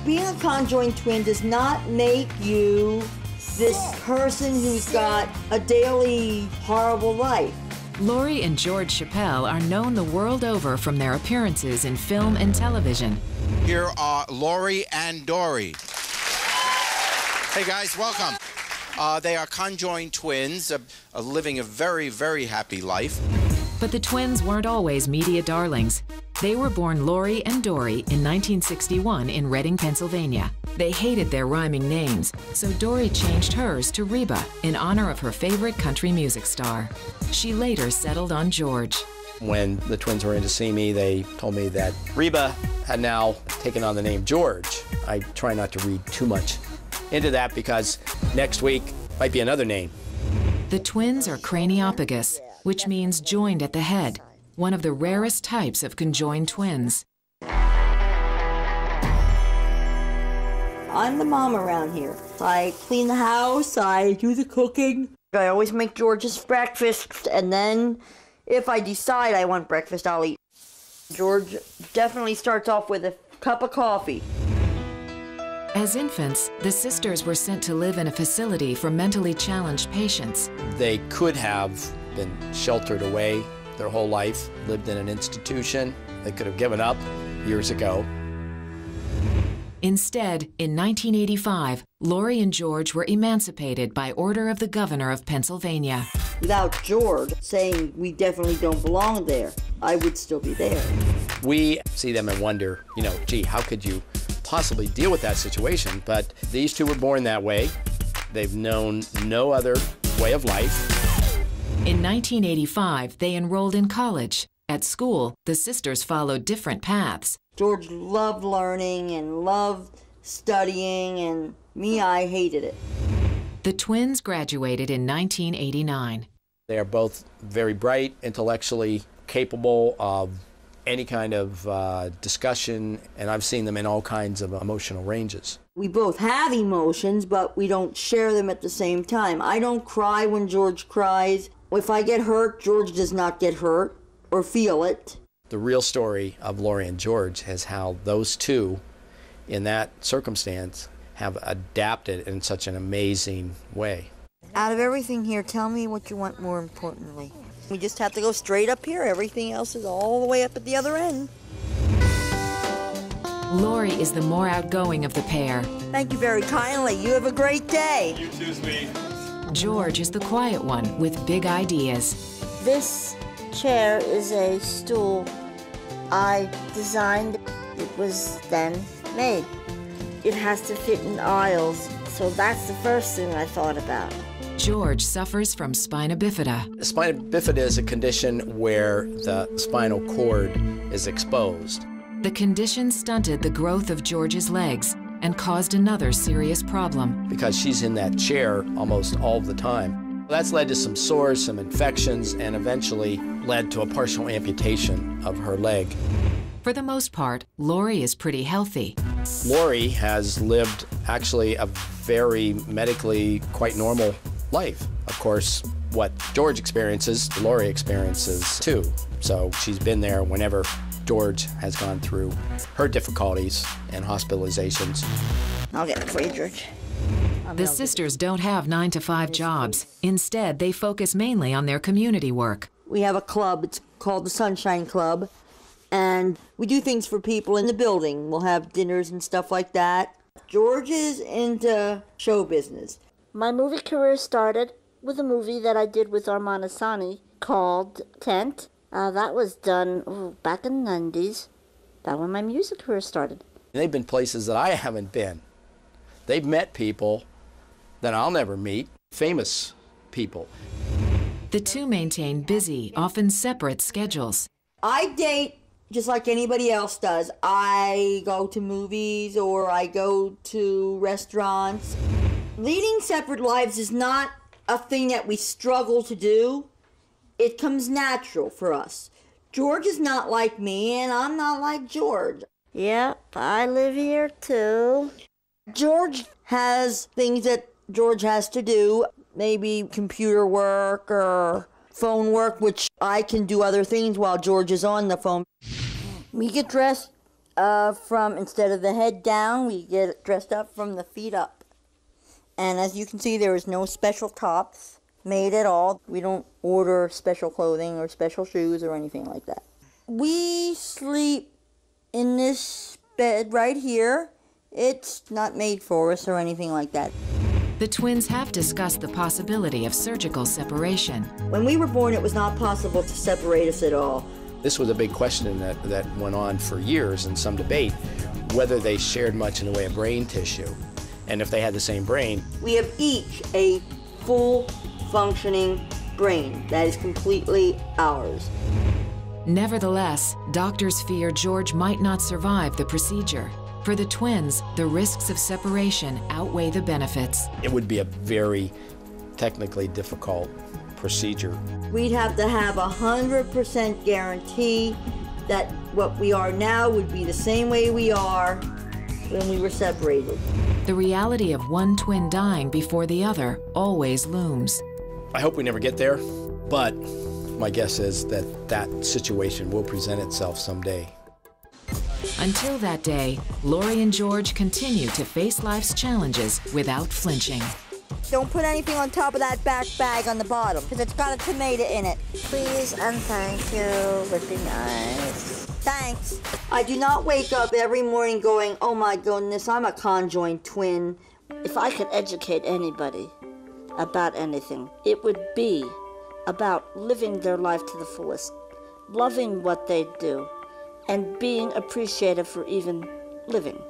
being a conjoined twin does not make you this person who's got a daily horrible life. Laurie and George Chappelle are known the world over from their appearances in film and television. Here are Laurie and Dory. Hey guys, welcome. They are conjoined twins, living a very, very happy life. But the twins weren't always media darlings. They were born Laurie and Dory in 1961 in Reading, Pennsylvania. They hated their rhyming names, so Dory changed hers to Reba in honor of her favorite country music star. She later settled on George. When the twins were in to see me, they told me that Reba had now taken on the name George. I try not to read too much into that because next week might be another name. The twins are craniopagous, which means joined at the head, one of the rarest types of conjoined twins. I'm the mom around here. I clean the house, I do the cooking. I always make George's breakfast, and then if I decide I want breakfast, I'll eat. George definitely starts off with a cup of coffee. As infants, the sisters were sent to live in a facility for mentally challenged patients. They could have been sheltered away their whole life, lived in an institution. They could have given up years ago. Instead, in 1985, Laurie and George were emancipated by order of the governor of Pennsylvania. Without George saying we definitely don't belong there, I would still be there. We see them and wonder, gee, how could you possibly deal with that situation? But these two were born that way. They've known no other way of life. In 1985, they enrolled in college. At school, the sisters followed different paths. George loved learning and loved studying, and me, I hated it. The twins graduated in 1989. They are both very bright, intellectually capable of any kind of discussion, and I've seen them in all kinds of emotional ranges. We both have emotions, but we don't share them at the same time. I don't cry when George cries. If I get hurt, George does not get hurt or feel it. The real story of Laurie and George is how those two, in that circumstance, have adapted in such an amazing way. Out of everything here, tell me what you want more importantly. We just have to go straight up here. Everything else is all the way up at the other end. Laurie is the more outgoing of the pair. Thank you very kindly. You have a great day. You too, sweetie. George is the quiet one with big ideas. This chair is a stool I designed. It was then made. It has to fit in aisles, so that's the first thing I thought about. George suffers from spina bifida. Spina bifida is a condition where the spinal cord is exposed. The condition stunted the growth of George's legs and caused another serious problem. Because she's in that chair almost all the time. That's led to some sores, some infections, and eventually led to a partial amputation of her leg. For the most part, Laurie is pretty healthy. Laurie has lived actually a very medically quite normal life. Of course, what George experiences, Laurie experiences too. So she's been there whenever George has gone through her difficulties and hospitalizations. I'll get it for you, George. The sisters don't have 9-to-5 jobs. Instead, they focus mainly on their community work. We have a club. It's called the Sunshine Club. And we do things for people in the building. We'll have dinners and stuff like that. George is into show business. My movie career started with a movie that I did with Armand Assani called Tent. That was done back in the 90s. That's when my music career started. They've been places that I haven't been. They've met people that I'll never meet, famous people. The two maintain busy, often separate schedules. I date just like anybody else does. I go to movies or I go to restaurants. Leading separate lives is not a thing that we struggle to do. It comes natural for us. George is not like me, and I'm not like George. Yep, I live here too. George has things that George has to do, maybe computer work or phone work, which I can do other things while George is on the phone. We get dressed instead of the head down, we get it dressed up from the feet up. And as you can see, there is no special tops made at all. We don't order special clothing or special shoes or anything like that. We sleep in this bed right here. It's not made for us or anything like that. The twins have discussed the possibility of surgical separation. When we were born, it was not possible to separate us at all. This was a big question that went on for years in some debate, whether they shared much in the way of brain tissue, and if they had the same brain. We have each a full functioning brain that is completely ours. Nevertheless, doctors fear George might not survive the procedure. For the twins, the risks of separation outweigh the benefits. It would be a very technically difficult procedure. We'd have to have 100% guarantee that what we are now would be the same way we are when we were separated. The reality of one twin dying before the other always looms. I hope we never get there, but my guess is that that situation will present itself someday. Until that day, Lori and George continue to face life's challenges without flinching. Don't put anything on top of that back bag on the bottom, because it's got a tomato in it. Please and thank you would be nice. Thanks. I do not wake up every morning going, oh my goodness, I'm a conjoined twin. If I could educate anybody about anything, it would be about living their life to the fullest, loving what they do, and being appreciative for even living.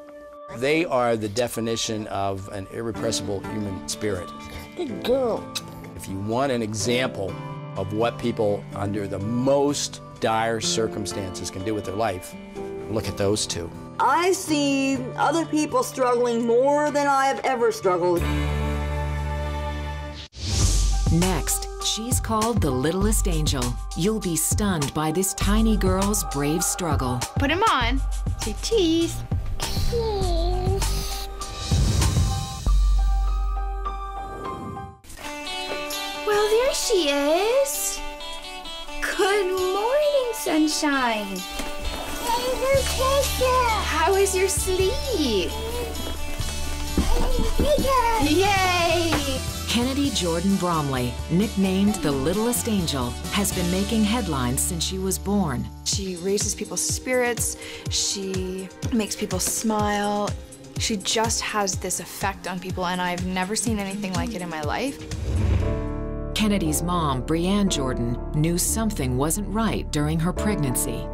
They are the definition of an irrepressible human spirit. Good girl. If you want an example of what people under the most dire circumstances can do with their life, look at those two. I've seen other people struggling more than I have ever struggled. Next, she's called the littlest angel. You'll be stunned by this tiny girl's brave struggle. Put him on. Say cheese. Well, there she is. Good morning, sunshine. How was your sleep? Yay! Kennedy Jordan Bromley, nicknamed the Littlest Angel, has been making headlines since she was born. She raises people's spirits. She makes people smile. She just has this effect on people, and I've never seen anything like it in my life. Kennedy's mom, Brianne Jordan, knew something wasn't right during her pregnancy.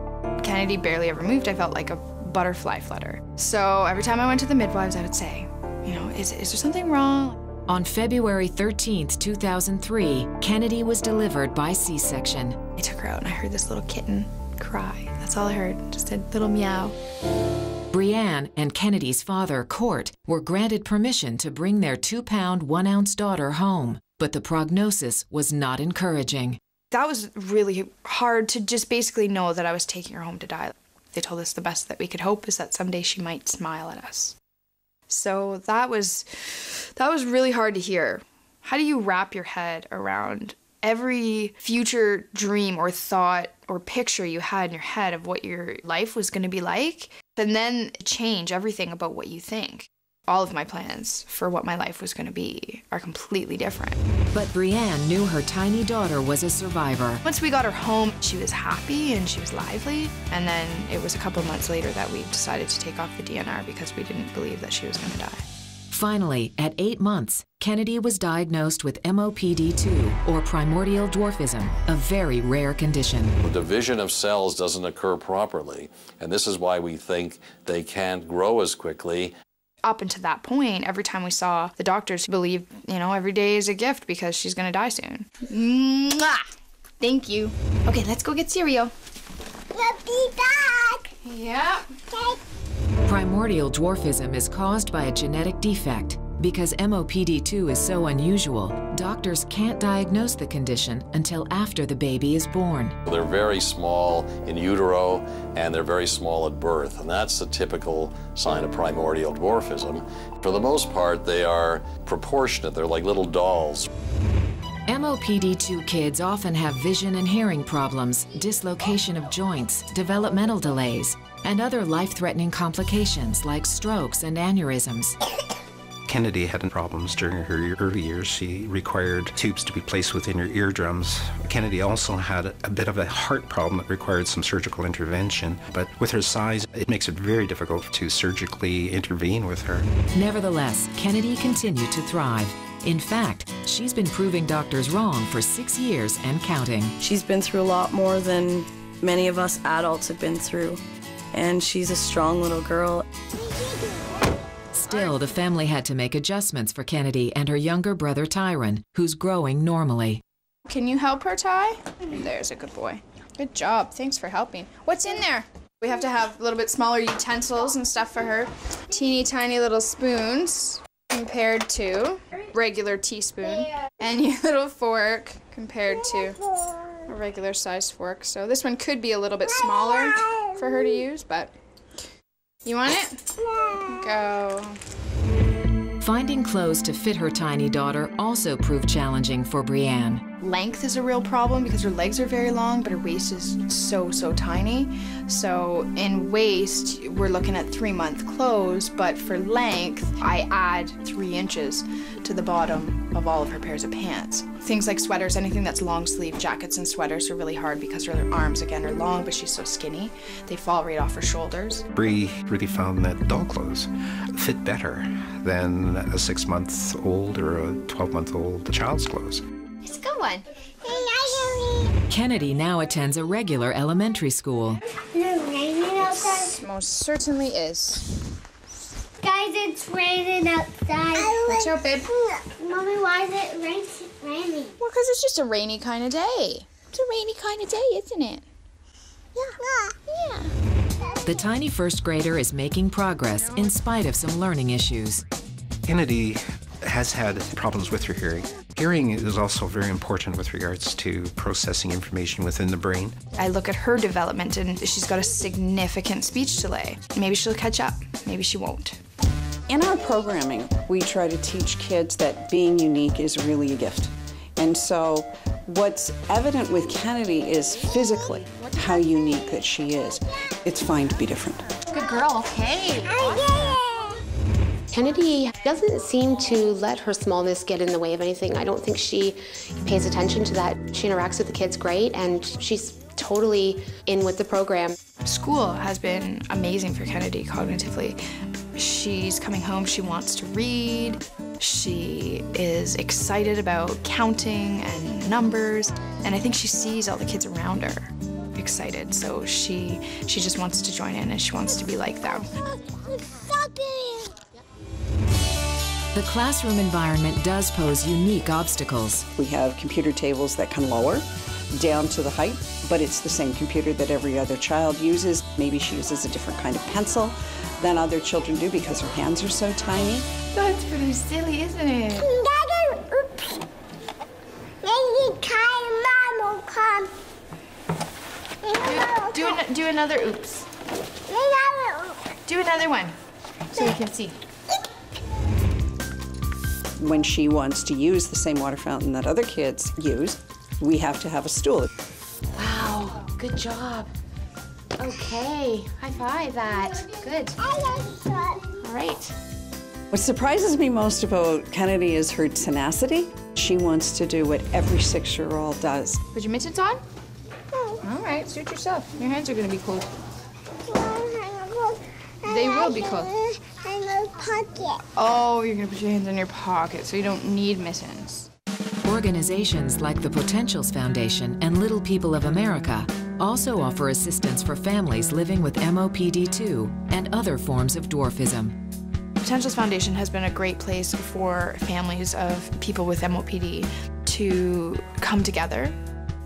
Kennedy barely ever moved. I felt like a butterfly flutter. So every time I went to the midwives, I would say, you know, is there something wrong? On February 13th, 2003, Kennedy was delivered by C-section. I took her out and I heard this little kitten cry. That's all I heard, just a little meow. Brianne and Kennedy's father, Court, were granted permission to bring their 2-pound, 1-ounce daughter home, but the prognosis was not encouraging. That was really hard to just basically know that I was taking her home to die. They told us the best that we could hope is that someday she might smile at us. So that was really hard to hear. How do you wrap your head around every future dream or thought or picture you had in your head of what your life was going to be like, and then change everything about what you think? All of my plans for what my life was going to be are completely different. But Brianne knew her tiny daughter was a survivor. Once we got her home, she was happy and she was lively. And then it was a couple months later that we decided to take off the DNR because we didn't believe that she was going to die. Finally, at 8 months, Kennedy was diagnosed with MOPD2, or primordial dwarfism, a very rare condition. The division of cells doesn't occur properly, and this is why we think they can't grow as quickly. Up until that point, every time we saw the doctors believed, you know, every day is a gift because she's going to die soon. Mwah! Thank you. Okay, let's go get cereal. We'll be back. Yeah. Okay. Primordial dwarfism is caused by a genetic defect. Because MOPD2 is so unusual, doctors can't diagnose the condition until after the baby is born. They're very small in utero, and they're very small at birth, and that's the typical sign of primordial dwarfism. For the most part, they are proportionate. They're like little dolls. MOPD2 kids often have vision and hearing problems, dislocation of joints, developmental delays. and other life-threatening complications like strokes and aneurysms. Kennedy had problems during her early years. She required tubes to be placed within her eardrums. Kennedy also had a bit of a heart problem that required some surgical intervention, but with her size, it makes it very difficult to surgically intervene with her. Nevertheless, Kennedy continued to thrive. In fact, she's been proving doctors wrong for 6 years and counting. She's been through a lot more than many of us adults have been through, and she's a strong little girl. Still, the family had to make adjustments for Kennedy and her younger brother Tyron, who's growing normally. Can you help her, Ty? There's a good boy. Good job. Thanks for helping. What's in there? We have to have a little bit smaller utensils and stuff for her. Teeny tiny little spoons compared to regular teaspoon. And your little fork compared to a regular sized fork. So this one could be a little bit smaller for her to use, but you want it? Go. Finding clothes to fit her tiny daughter also proved challenging for Brianne. Length is a real problem because her legs are very long, but her waist is so tiny. So in waist, we're looking at 3-month clothes, but for length, I add 3 inches to the bottom of all of her pairs of pants. Things like sweaters, anything that's long sleeve, jackets and sweaters are really hard because her arms, again, are long, but she's so skinny. They fall right off her shoulders. Bree really found that doll clothes fit better than a 6-month-old or a 12-month-old child's clothes. It's a good one. Kennedy now attends a regular elementary school. Most certainly is. Guys, it's raining outside. Watch out, babe. Mommy, why is it raining? Well, because it's just a rainy kind of day. It's a rainy kind of day, isn't it? Yeah. The tiny first grader is making progress in spite of some learning issues. Kennedy has had problems with her hearing. Hearing is also very important with regards to processing information within the brain. I look at her development and she's got a significant speech delay. Maybe she'll catch up, maybe she won't. In our programming, we try to teach kids that being unique is really a gift. And so what's evident with Kennedy is physically how unique that she is. It's fine to be different. Good girl, okay. Kennedy doesn't seem to let her smallness get in the way of anything. I don't think she pays attention to that. She interacts with the kids great, and she's totally in with the program. School has been amazing for Kennedy cognitively. She's coming home, she wants to read. She is excited about counting and numbers, and I think she sees all the kids around her excited, so she just wants to join in and she wants to be like them. The classroom environment does pose unique obstacles. We have computer tables that can lower down to the height, but it's the same computer that every other child uses. Maybe she uses a different kind of pencil than other children do because her hands are so tiny. That's pretty silly, isn't it? Oops. Maybe Mom will come. Do another oops. Do another one so we can see. When she wants to use the same water fountain that other kids use, we have to have a stool. Wow, good job. Okay, high five that. Good. All right. What surprises me most about Kennedy is her tenacity. She wants to do what every 6-year-old does. Put your mittens on? All right, suit yourself. Your hands are going to be cold. They will be cold. In my pocket. Oh, you're going to put your hands in your pocket, so you don't need mittens. Organizations like the Potentials Foundation and Little People of America also offer assistance for families living with MOPD2 and other forms of dwarfism. Potentials Foundation has been a great place for families of people with MOPD to come together.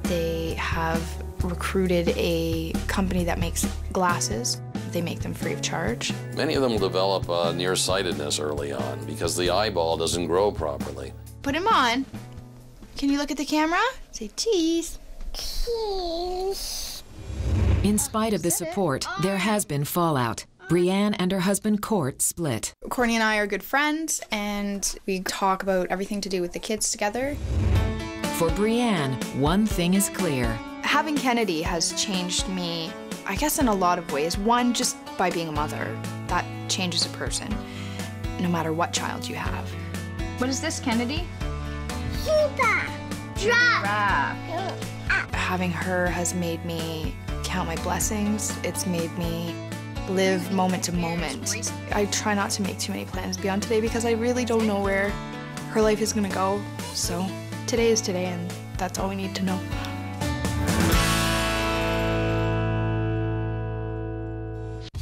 They have recruited a company that makes glasses. They make them free of charge. Many of them will develop nearsightedness early on because the eyeball doesn't grow properly. Put him on. Can you look at the camera? Say cheese. Cheese. In spite of the support, there has been fallout. Brianne and her husband Court split. Courtney and I are good friends, and we talk about everything to do with the kids together. For Brianne, one thing is clear. Having Kennedy has changed me. I guess in a lot of ways. One, just by being a mother, that changes a person, no matter what child you have. What is this, Kennedy? Zebra. Giraffe. Having her has made me count my blessings. It's made me live moment to moment. I try not to make too many plans beyond today because I really don't know where her life is gonna go. So today is today, and that's all we need to know.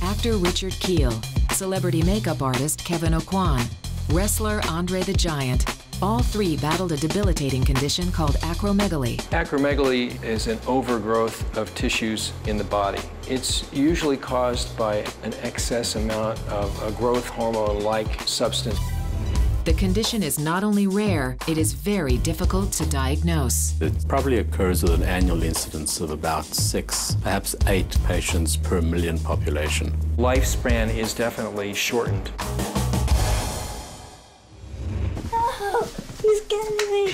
Actor Richard Kiel, celebrity makeup artist Kevin O'Quan, wrestler Andre the Giant, all three battled a debilitating condition called acromegaly. Acromegaly is an overgrowth of tissues in the body. It's usually caused by an excess amount of a growth hormone-like substance. The condition is not only rare, it is very difficult to diagnose. It probably occurs with an annual incidence of about 6, perhaps 8 patients per million population. Lifespan is definitely shortened. He's getting me.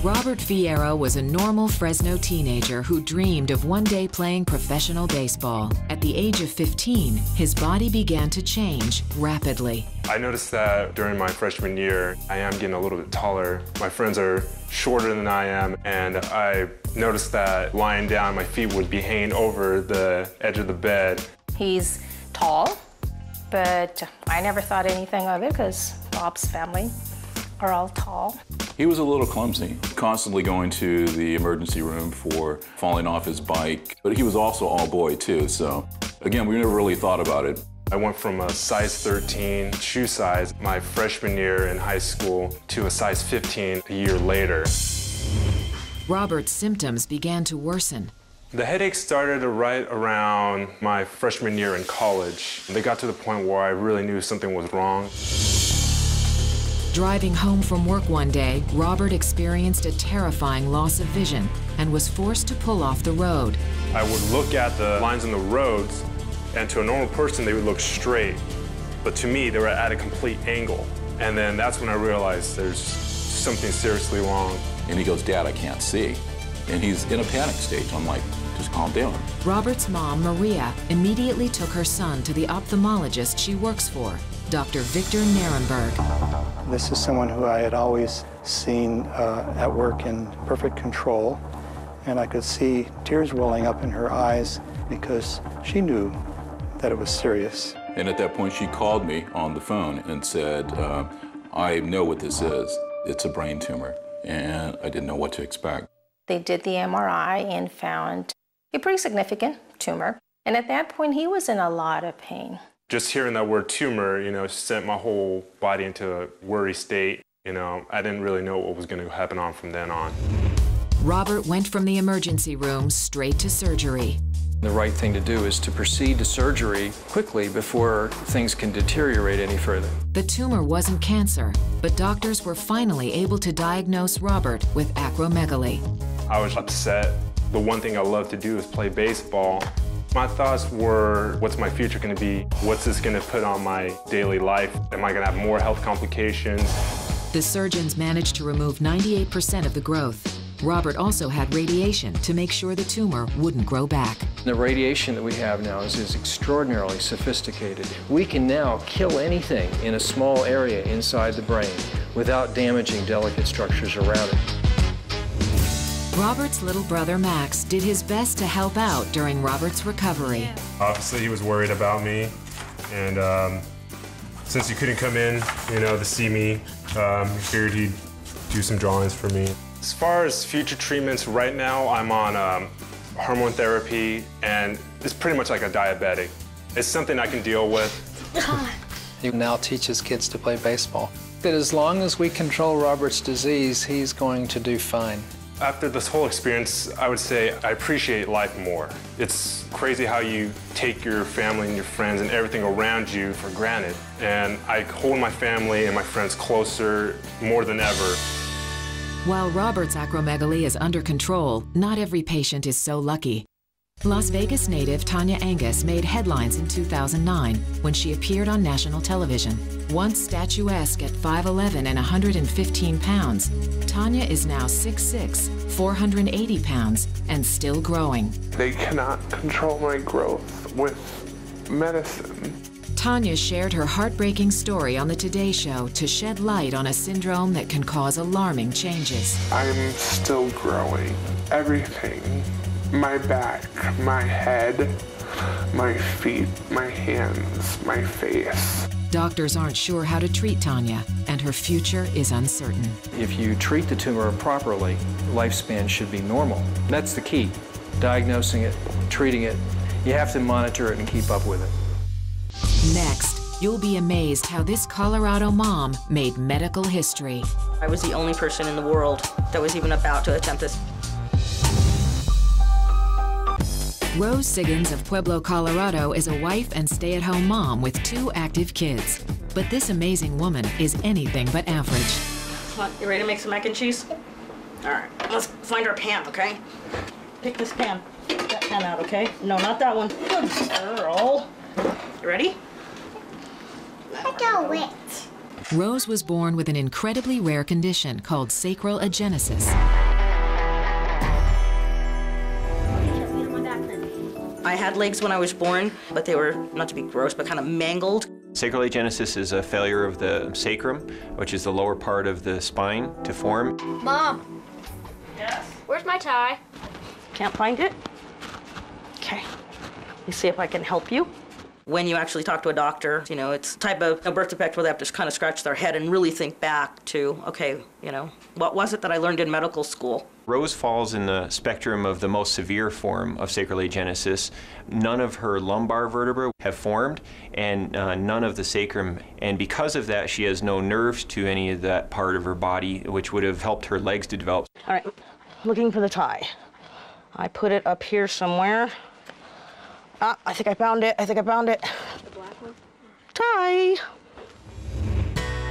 Robert Fierro was a normal Fresno teenager who dreamed of one day playing professional baseball. At the age of 15, his body began to change rapidly. I noticed that during my freshman year, I am getting a little bit taller. My friends are shorter than I am, and I noticed that lying down, my feet would be hanging over the edge of the bed. He's tall, but I never thought anything of it because Bob's family are all tall. He was a little clumsy, constantly going to the emergency room for falling off his bike. But he was also all boy too, so again, we never really thought about it. I went from a size 13 shoe size my freshman year in high school to a size 15 a year later. Robert's symptoms began to worsen. The headaches started right around my freshman year in college. They got to the point where I really knew something was wrong. Driving home from work one day, Robert experienced a terrifying loss of vision and was forced to pull off the road. I would look at the lines on the roads, and to a normal person, they would look straight. But to me, they were at a complete angle. And then that's when I realized there's something seriously wrong. And he goes, "Dad, I can't see." And he's in a panic stage. I'm like, just calm down. Robert's mom, Maria, immediately took her son to the ophthalmologist she works for, Dr. Victor Narenberg. This is someone who I had always seen at work in perfect control, and I could see tears welling up in her eyes because she knew that it was serious. And at that point, she called me on the phone and said, I know what this is. It's a brain tumor, and I didn't know what to expect. They did the MRI and found a pretty significant tumor. And at that point, he was in a lot of pain. Just hearing that word tumor, sent my whole body into a worry state. I didn't really know what was going to happen on from then on. Robert went from the emergency room straight to surgery. The right thing to do is to proceed to surgery quickly before things can deteriorate any further. The tumor wasn't cancer, but doctors were finally able to diagnose Robert with acromegaly. I was upset. The one thing I love to do is play baseball. My thoughts were, what's my future going to be? What's this going to put on my daily life? Am I going to have more health complications? The surgeons managed to remove 98% of the growth. Robert also had radiation to make sure the tumor wouldn't grow back. The radiation that we have now is extraordinarily sophisticated. We can now kill anything in a small area inside the brain without damaging delicate structures around it. Robert's little brother Max did his best to help out during Robert's recovery. Obviously, he was worried about me, and since he couldn't come in, to see me, he figured he'd do some drawings for me. As far as future treatments, right now I'm on hormone therapy, and it's pretty much like a diabetic. It's something I can deal with. He now teaches kids to play baseball. That as long as we control Robert's disease, he's going to do fine. After this whole experience, I would say I appreciate life more. It's crazy how you take your family and your friends and everything around you for granted. And I hold my family and my friends closer more than ever. While Robert's acromegaly is under control, not every patient is so lucky. Las Vegas native Tanya Angus made headlines in 2009 when she appeared on national television. Once statuesque at 5'11" and 115 pounds, Tanya is now 6'6", 480 pounds, and still growing. They cannot control my growth with medicine. Tanya shared her heartbreaking story on the Today Show to shed light on a syndrome that can cause alarming changes. I'm still growing. Everything. My back, my head, my feet, my hands, my face. Doctors aren't sure how to treat Tanya, and her future is uncertain. If you treat the tumor properly, lifespan should be normal. That's the key. Diagnosing it, treating it. You have to monitor it and keep up with it. Next, you'll be amazed how this Colorado mom made medical history. I was the only person in the world that was even about to attempt this. Rose Siggins of Pueblo, Colorado is a wife and stay-at-home mom with 2 active kids. But this amazing woman is anything but average. Come on, you ready to make some mac and cheese? All right, let's find our pan, okay? Pick this pan. Get that pan out, okay? No, not that one. Good girl. You ready? I got wet. Rose was born with an incredibly rare condition called sacral agenesis. I had legs when I was born, but they were, not to be gross, but kind of mangled. Sacral agenesis is a failure of the sacrum, which is the lower part of the spine, to form. Mom. Yes? Where's my tie? Can't find it? Okay. Let me see if I can help you. When you actually talk to a doctor, you know, it's a type of a birth defect where they have to kind of scratch their head and really think back to, okay, you know, what was it that I learned in medical school? Rose falls in the spectrum of the most severe form of sacral agenesis. None of her lumbar vertebrae have formed, and none of the sacrum. And because of that, she has no nerves to any of that part of her body, which would have helped her legs to develop. All right, looking for the tie. I put it up here somewhere. Ah, I think I found it. The black one? Tie.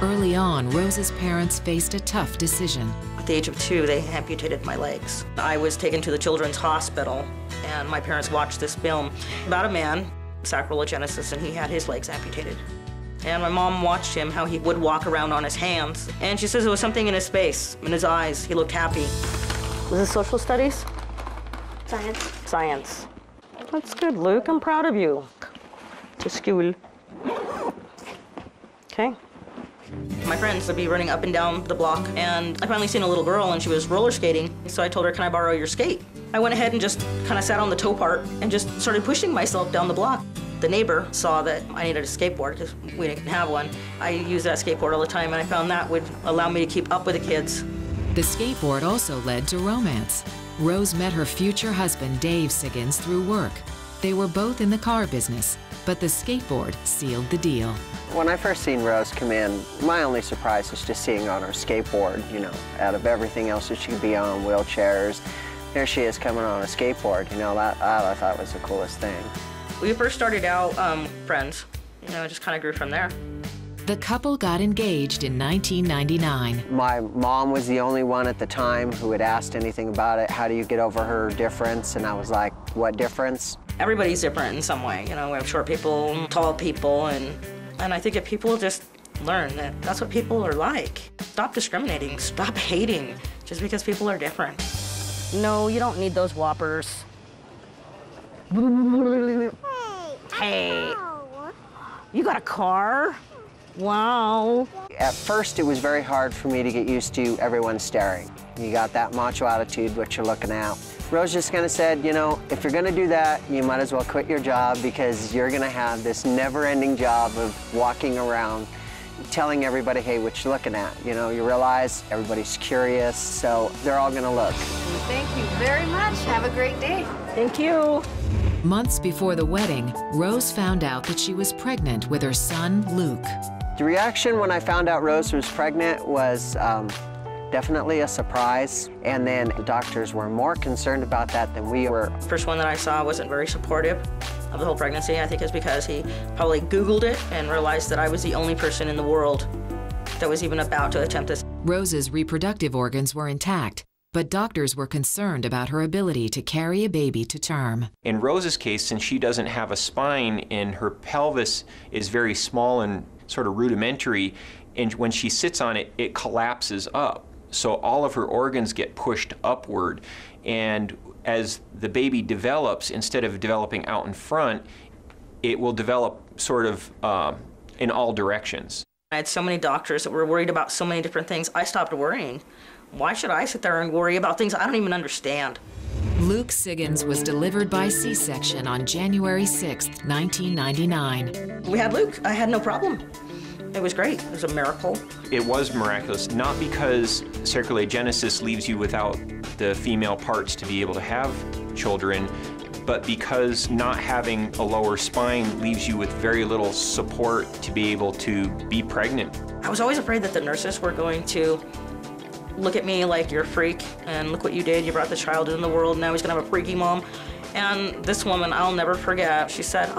Early on, Rose's parents faced a tough decision. At the age of 2, they amputated my legs. I was taken to the children's hospital, and my parents watched this film about a man, sacral agenesis, and he had his legs amputated. And my mom watched him, how he would walk around on his hands. And she says there was something in his face, in his eyes. He looked happy. Was it social studies? Science. Science. That's good, Luke. I'm proud of you. To school. Okay. My friends would be running up and down the block, and I finally seen a little girl, and she was roller skating. So I told her, can I borrow your skate? I went ahead and just kind of sat on the toe part and just started pushing myself down the block. The neighbor saw that I needed a skateboard because we didn't have one. I used that skateboard all the time, and I found that would allow me to keep up with the kids. The skateboard also led to romance. Rose met her future husband, Dave Siggins, through work. They were both in the car business, but the skateboard sealed the deal. When I first seen Rose come in, my only surprise was just seeing her on her skateboard, you know, out of everything else that she could be on, wheelchairs. Here she is coming on a skateboard, you know, that I thought was the coolest thing. We first started out friends, you know, it just kind of grew from there. The couple got engaged in 1999. My mom was the only one at the time who had asked anything about it. How do you get over her difference? And I was like, what difference? Everybody's different in some way. You know, we have short people, tall people, and I think if people just learn that that's what people are like. Stop discriminating, stop hating, just because people are different. No, you don't need those Whoppers. Hey, you got a car? Wow. At first, it was very hard for me to get used to everyone staring. You got that macho attitude, what you're looking at. Rose just kind of said, you know, if you're going to do that, you might as well quit your job because you're going to have this never-ending job of walking around telling everybody, hey, what you're looking at. You know, you realize everybody's curious, so they're all going to look. Thank you very much. Have a great day. Thank you. Months before the wedding, Rose found out that she was pregnant with her son, Luke. The reaction when I found out Rose was pregnant was definitely a surprise, and then the doctors were more concerned about that than we were. First one that I saw wasn't very supportive of the whole pregnancy. I think it's because he probably Googled it and realized that I was the only person in the world that was even about to attempt this. Rose's reproductive organs were intact, but doctors were concerned about her ability to carry a baby to term. In Rose's case, since she doesn't have a spine and her pelvis is very small and sort of rudimentary, and when she sits on it, it collapses up. So all of her organs get pushed upward. And as the baby develops, instead of developing out in front, it will develop sort of in all directions. I had so many doctors that were worried about so many different things. I stopped worrying. Why should I sit there and worry about things I don't even understand? Luke Siggins was delivered by C-section on January 6, 1999. We had Luke. I had no problem. It was great. It was a miracle. It was miraculous, not because sacroiliagenesis leaves you without the female parts to be able to have children, but because not having a lower spine leaves you with very little support to be able to be pregnant. I was always afraid that the nurses were going to look at me like, you're a freak, and look what you did. You brought the child into the world, now he's gonna have a freaky mom. And this woman, I'll never forget, she said,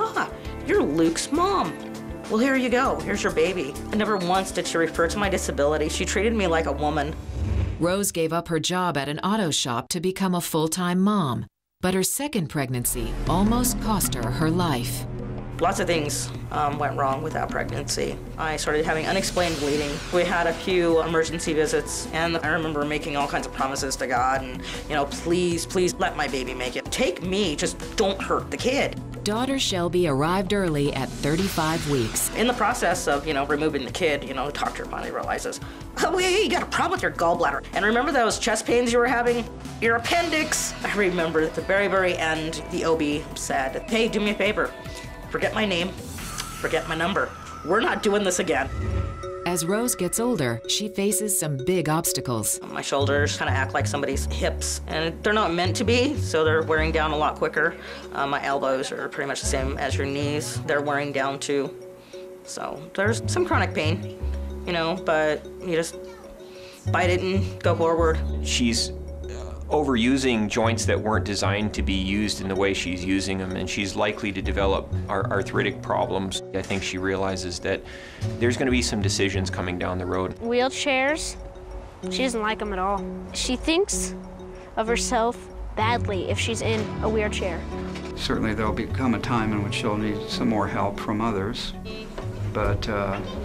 you're Luke's mom. Well, here you go, here's your baby. And never once did she refer to my disability. She treated me like a woman. Rose gave up her job at an auto shop to become a full-time mom, but her second pregnancy almost cost her her life. Lots of things went wrong with that pregnancy. I started having unexplained bleeding. We had a few emergency visits, and I remember making all kinds of promises to God and, please, please let my baby make it. Take me, just don't hurt the kid. Daughter Shelby arrived early at 35 weeks. In the process of, removing the kid, the doctor finally realizes, oh, yeah, you got a problem with your gallbladder. And remember those chest pains you were having? Your appendix. I remember at the very, very end, the OB said, hey, do me a favor. Forget my name, forget my number. We're not doing this again. As Rose gets older, she faces some big obstacles. My shoulders kind of act like somebody's hips, and they're not meant to be, so they're wearing down a lot quicker. My elbows are pretty much the same as your knees. They're wearing down too. So there's some chronic pain, but you just bite it and go forward. She's overusing joints that weren't designed to be used in the way she's using them, and she's likely to develop arthritic problems. I think she realizes that there's going to be some decisions coming down the road. Wheelchairs, she doesn't like them at all. She thinks of herself badly if she's in a wheelchair. Certainly there'll become a time in which she'll need some more help from others, but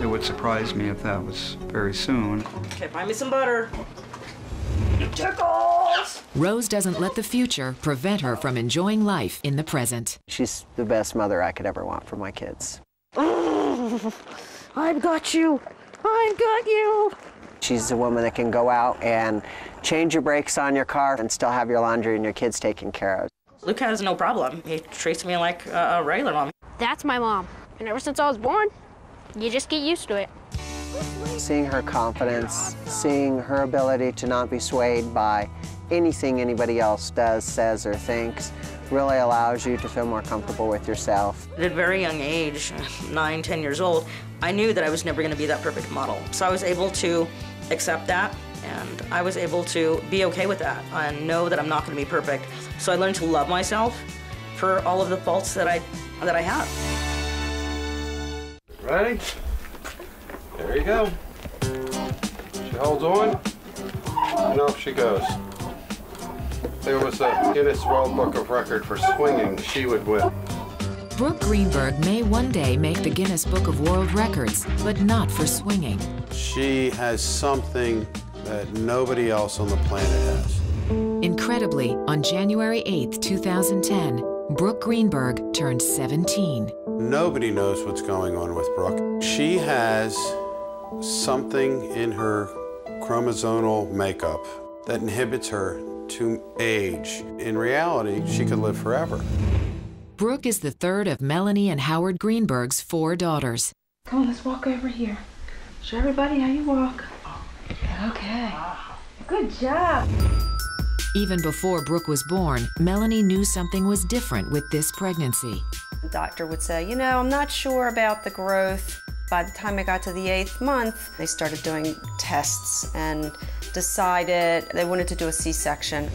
it would surprise me if that was very soon. Okay, find me some butter. Tickles! Rose doesn't let the future prevent her from enjoying life in the present. She's the best mother I could ever want for my kids. I've got you. I've got you. She's a woman that can go out and change your brakes on your car and still have your laundry and your kids taken care of. Luke has no problem. He treats me like a regular mom. That's my mom. And ever since I was born, you just get used to it. Seeing her confidence, seeing her ability to not be swayed by anything anybody else does, says, or thinks really allows you to feel more comfortable with yourself. At a very young age, 9, 10 years old, I knew that I was never going to be that perfect model. So I was able to accept that, and I was able to be okay with that and know that I'm not going to be perfect. So I learned to love myself for all of the faults that I have. Ready? There you go. She holds on, and off she goes. If there was a Guinness World Book of Record for swinging, she would win. Brooke Greenberg may one day make the Guinness Book of World Records, but not for swinging. She has something that nobody else on the planet has. Incredibly, on January 8, 2010, Brooke Greenberg turned 17. Nobody knows what's going on with Brooke. She has something in her chromosomal makeup that inhibits her to age. In reality, she could live forever. Brooke is the third of Melanie and Howard Greenberg's 4 daughters. Come on, let's walk over here. Show everybody how you walk. Okay. Good job. Even before Brooke was born, Melanie knew something was different with this pregnancy. The doctor would say, I'm not sure about the growth. By the time I got to the 8th month, they started doing tests and decided they wanted to do a C-section.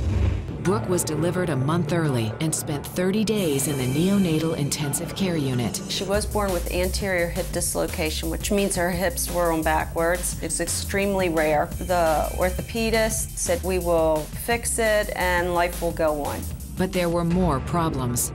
Brooke was delivered a month early and spent 30 days in the neonatal intensive care unit. She was born with anterior hip dislocation, which means her hips were on backwards. It's extremely rare. The orthopedist said we will fix it and life will go on. But there were more problems.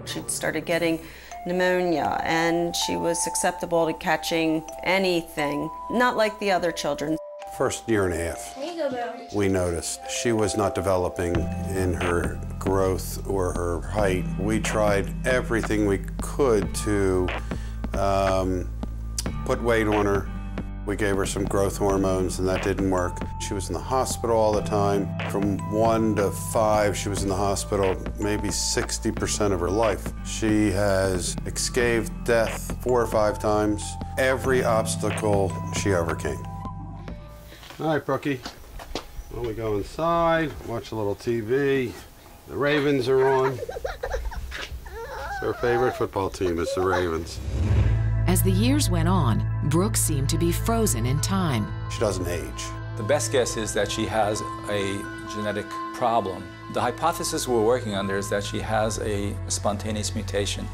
She started getting pneumonia, and she was susceptible to catching anything, not like the other children. First year and a half, we noticed she was not developing in her growth or her height. We tried everything we could to put weight on her. We gave her some growth hormones, and that didn't work. She was in the hospital all the time. From 1 to 5, she was in the hospital maybe 60% of her life. She has escaped death 4 or 5 times. Every obstacle she overcame. All right, Brookie. Well, we go inside, watch a little TV. The Ravens are on. It's our favorite football team, it's the Ravens. As the years went on, Brooke seemed to be frozen in time. She doesn't age. The best guess is that she has a genetic problem. The hypothesis we're working under is that she has a spontaneous mutation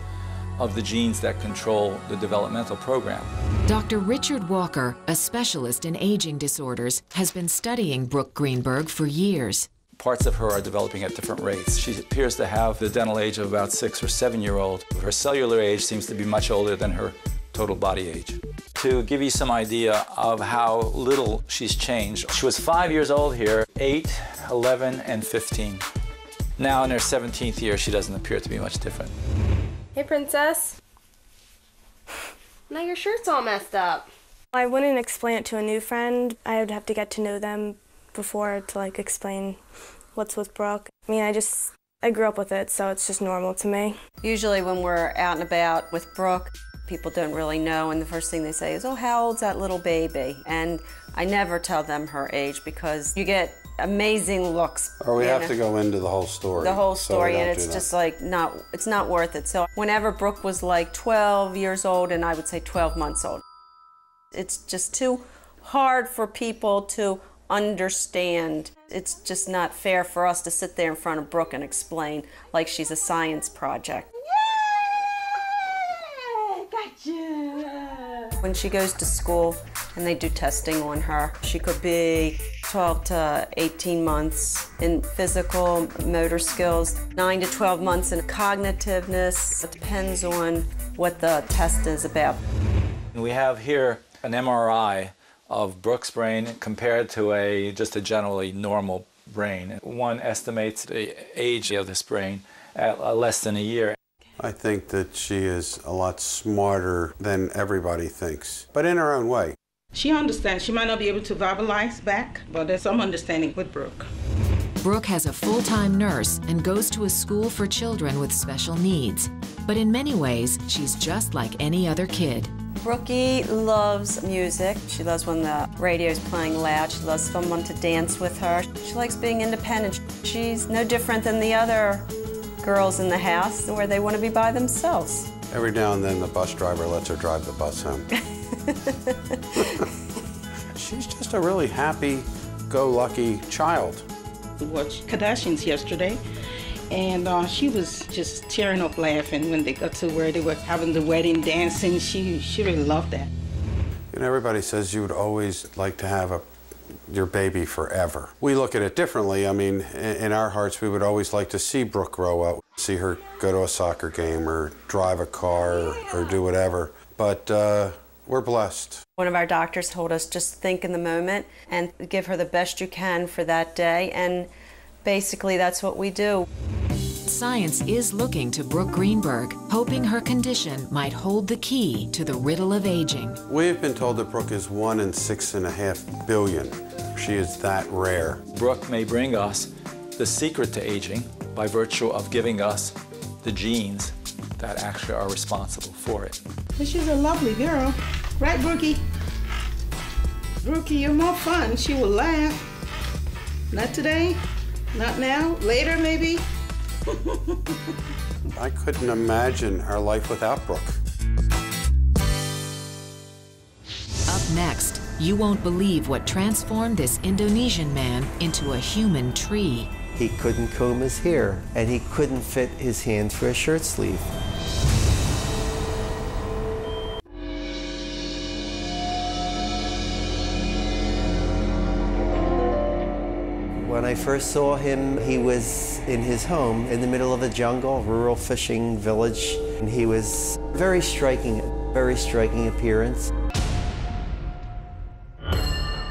of the genes that control the developmental program. Dr. Richard Walker, a specialist in aging disorders, has been studying Brooke Greenberg for years. Parts of her are developing at different rates. She appears to have the dental age of about 6 or 7-year-old. Her cellular age seems to be much older than her total body age. To give you some idea of how little she's changed, she was 5 years old here, 8, 11, and 15. Now in her 17th year, she doesn't appear to be much different. Hey, Princess. Now your shirt's all messed up. I wouldn't explain it to a new friend. I would have to get to know them before to explain what's with Brooke. I mean, I grew up with it, so it's just normal to me. Usually when we're out and about with Brooke, people don't really know, and the first thing they say is, oh, how old's that little baby? And I never tell them her age because you get amazing looks. Or we have to go into the whole story. The whole story, and it's just it's not worth it. So whenever Brooke was 12 years old, and I would say 12 months old, it's just too hard for people to understand. It's just not fair for us to sit there in front of Brooke and explain like she's a science project. Yay! Gotcha! When she goes to school and they do testing on her, she could be 12 to 18 months in physical motor skills, 9 to 12 months in cognitiveness. It depends on what the test is about. We have here an MRI of Brooke's brain compared to just a generally normal brain. One estimates the age of this brain at less than a year. I think that she is a lot smarter than everybody thinks, but in her own way. She understands. She might not be able to verbalize back, but there's some understanding with Brooke. Brooke has a full-time nurse and goes to a school for children with special needs. But in many ways, she's just like any other kid. Brookie loves music. She loves when the radio's playing loud. She loves someone to dance with her. She likes being independent. She's no different than the other girls in the house where they want to be by themselves. Every now and then the bus driver lets her drive the bus home. She's just a really happy-go-lucky child. We watched Kardashians yesterday, and she was just tearing up laughing when they got to where they were having the wedding dancing. She really loved that. And everybody says you would always like to have your baby forever. We look at it differently. I mean, in our hearts, we would always like to see Brooke grow up, see her go to a soccer game or drive a car or do whatever. But we're blessed. One of our doctors told us just think in the moment and give her the best you can for that day, and basically that's what we do. Science is looking to Brooke Greenberg, hoping her condition might hold the key to the riddle of aging. We've been told that Brooke is 1 in 6.5 billion. She is that rare. Brooke may bring us the secret to aging by virtue of giving us the genes that actually are responsible for it. She's a lovely girl. Right, Brookie? Brookie, you're more fun. She will laugh. Not today, not now, later maybe. I couldn't imagine our life without Brooke. Up next, you won't believe what transformed this Indonesian man into a human tree. He couldn't comb his hair, and he couldn't fit his hand through a shirt sleeve. When I first saw him, he was in his home in the middle of the jungle, rural fishing village, and he was very striking appearance.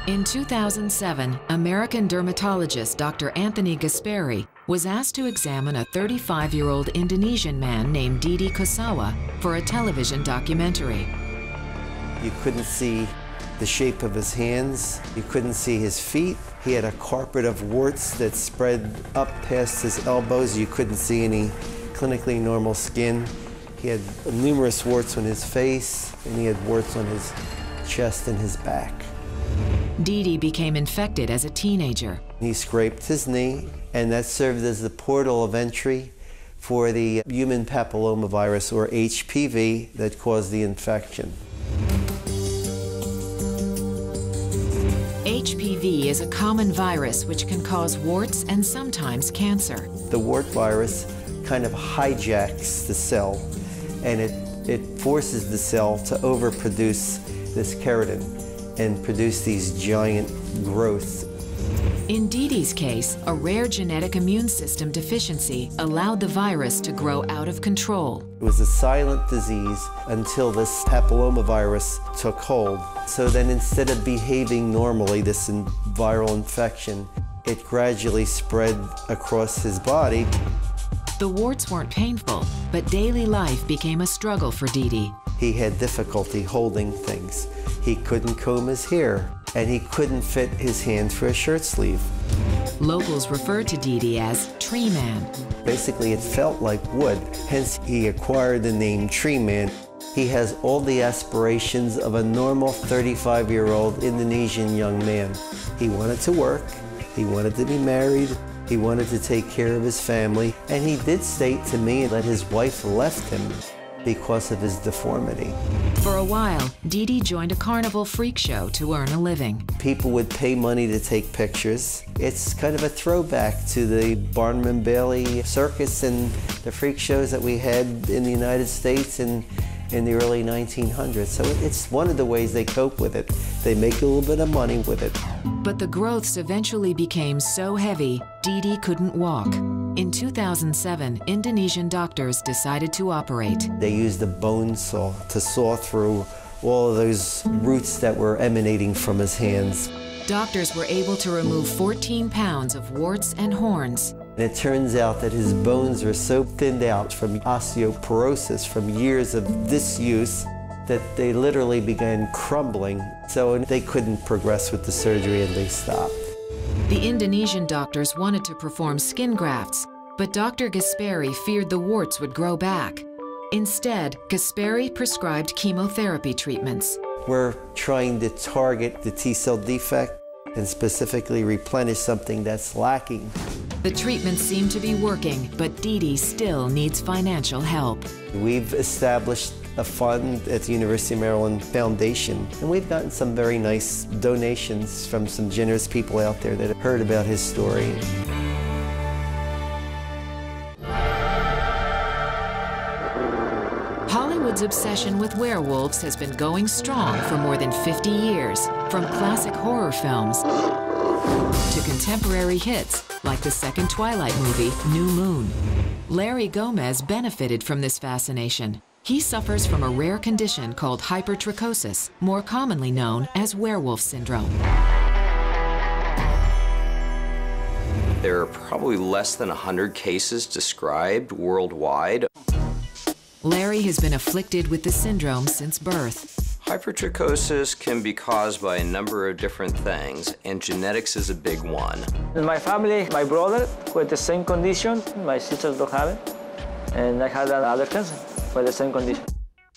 In 2007, American dermatologist Dr. Anthony Gasperi was asked to examine a 35-year-old Indonesian man named Didi Kosawa for a television documentary. You couldn't see the shape of his hands. You couldn't see his feet. He had a carpet of warts that spread up past his elbows. You couldn't see any clinically normal skin. He had numerous warts on his face, and he had warts on his chest and his back. Didi became infected as a teenager. He scraped his knee, and that served as the portal of entry for the human papillomavirus, or HPV, that caused the infection. HPV is a common virus which can cause warts and sometimes cancer. The wart virus kind of hijacks the cell, and it forces the cell to overproduce this keratin and produce these giant growths. In Didi's case, a rare genetic immune system deficiency allowed the virus to grow out of control. It was a silent disease until this papillomavirus took hold. So then, instead of behaving normally, this viral infection, it gradually spread across his body. The warts weren't painful, but daily life became a struggle for Didi. He had difficulty holding things. He couldn't comb his hair, and he couldn't fit his hand through a shirt sleeve. Locals referred to Didi as Tree Man. Basically, it felt like wood, hence he acquired the name Tree Man. He has all the aspirations of a normal 35-year-old Indonesian young man. He wanted to work, he wanted to be married, he wanted to take care of his family, and he did state to me that his wife left him because of his deformity. For a while, Didi joined a carnival freak show to earn a living. People would pay money to take pictures. It's kind of a throwback to the Barnum and Bailey circus and the freak shows that we had in the United States in the early 1900s. So it's one of the ways they cope with it. They make a little bit of money with it. But the growths eventually became so heavy, Didi couldn't walk. In 2007, Indonesian doctors decided to operate. They used a bone saw to saw through all of those roots that were emanating from his hands. Doctors were able to remove 14 pounds of warts and horns. And it turns out that his bones were so thinned out from osteoporosis, from years of disuse, that they literally began crumbling. So they couldn't progress with the surgery, and they stopped. The Indonesian doctors wanted to perform skin grafts, but Dr. Gasperi feared the warts would grow back. Instead, Gasperi prescribed chemotherapy treatments. We're trying to target the T-cell defect and specifically replenish something that's lacking. The treatments seem to be working, but Didi still needs financial help. We've established a fund at the University of Maryland Foundation, and we've gotten some very nice donations from some generous people out there that have heard about his story. Hollywood's obsession with werewolves has been going strong for more than 50 years, from classic horror films to contemporary hits like the second Twilight movie, New Moon. Larry Gomez benefited from this fascination. He suffers from a rare condition called hypertrichosis, more commonly known as werewolf syndrome. There are probably less than 100 cases described worldwide. Larry has been afflicted with the syndrome since birth. Hypertrichosis can be caused by a number of different things, and genetics is a big one. In my family, my brother with the same condition, my sisters don't have it, and I had another cousin with the same condition.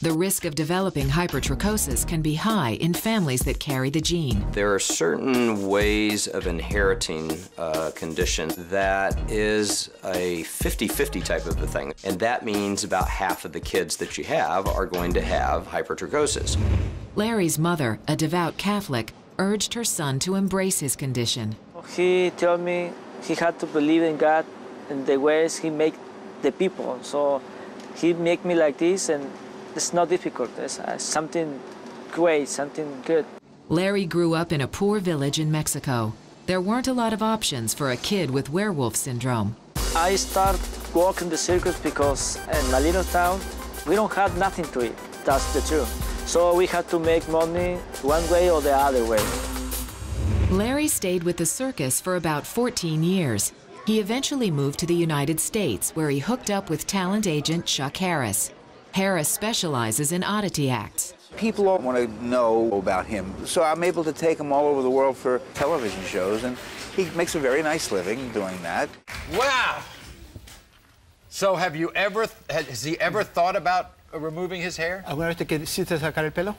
The risk of developing hypertrichosis can be high in families that carry the gene. There are certain ways of inheriting a condition that is a 50-50 type of a thing, and that means about half of the kids that you have are going to have hypertrichosis. Larry's mother, a devout Catholic, urged her son to embrace his condition. He told me He had to believe in God and the ways he make the people. So he make me like this, and it's not difficult. It's something great, something good. Larry grew up in a poor village in Mexico. There weren't a lot of options for a kid with werewolf syndrome. I started working the circus because in my little town, we don't have nothing to eat. That's the truth. So we had to make money one way or the other way. Larry stayed with the circus for about 14 years. He eventually moved to the United States, where he hooked up with talent agent Chuck Harris. Harris specializes in oddity acts. People all want to know about him, so I'm able to take him all over the world for television shows, and he makes a very nice living doing that. Wow! So has he ever thought about removing his hair? ¿Alguna vez te quisiste sacar el pelo?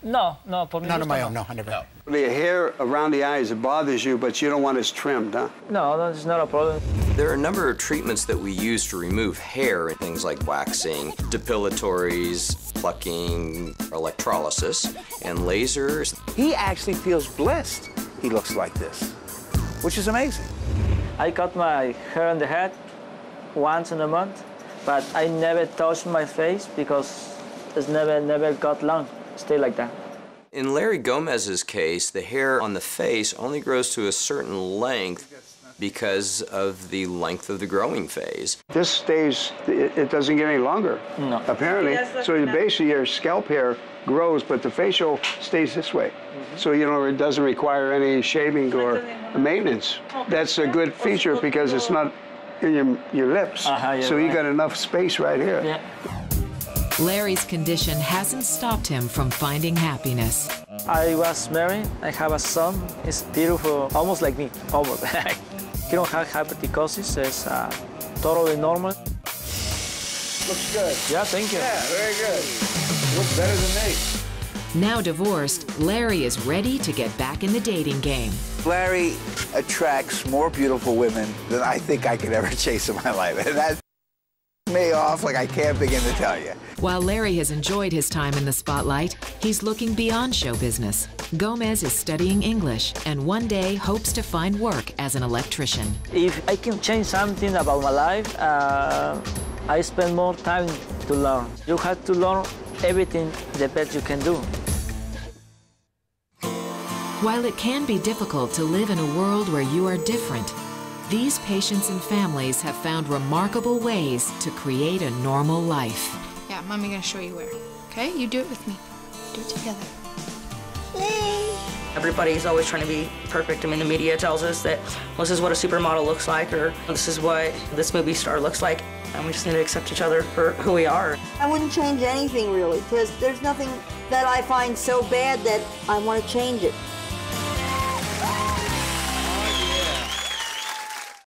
No, por mí. No, I never. No. The hair around the eyes, it bothers you, but you don't want it trimmed, huh? No, it's not a problem. There are a number of treatments that we use to remove hair, things like waxing, depilatories, plucking, electrolysis, and lasers. He actually feels blessed he looks like this, which is amazing. I cut my hair on the head once in a month, but I never touched my face because it's never got long. Stay like that. In Larry Gomez's case, the hair on the face only grows to a certain length because of the length of the growing phase. This stays, it doesn't get any longer, apparently. So the base of your scalp hair grows, but the facial stays this way. So, you know, it doesn't require any shaving or maintenance. That's a good feature because it's not in your lips. So you got enough space right here. Yeah. Larry's condition hasn't stopped him from finding happiness. I was married, I have a son, he's beautiful, almost like me, almost. He don't have hypertrichosis, it's totally normal. Looks good. Yeah, thank you. Yeah, very good. Looks better than me. Now divorced, Larry is ready to get back in the dating game. Larry attracts more beautiful women than I think I could ever chase in my life. And that me off like I can't begin to tell you. While Larry has enjoyed his time in the spotlight, he's looking beyond show business. Gomez is studying English and one day hopes to find work as an electrician. If I can change something about my life, I spend more time to learn. You have to learn everything the best you can do. While it can be difficult to live in a world where you are different, these patients and families have found remarkable ways to create a normal life. Yeah, Mommy gonna show you where. Okay? You do it with me. Do it together. Everybody's always trying to be perfect. I mean, the media tells us that this is what a supermodel looks like, or this is what this movie star looks like, and we just need to accept each other for who we are. I wouldn't change anything, really, because there's nothing that I find so bad that I want to change it.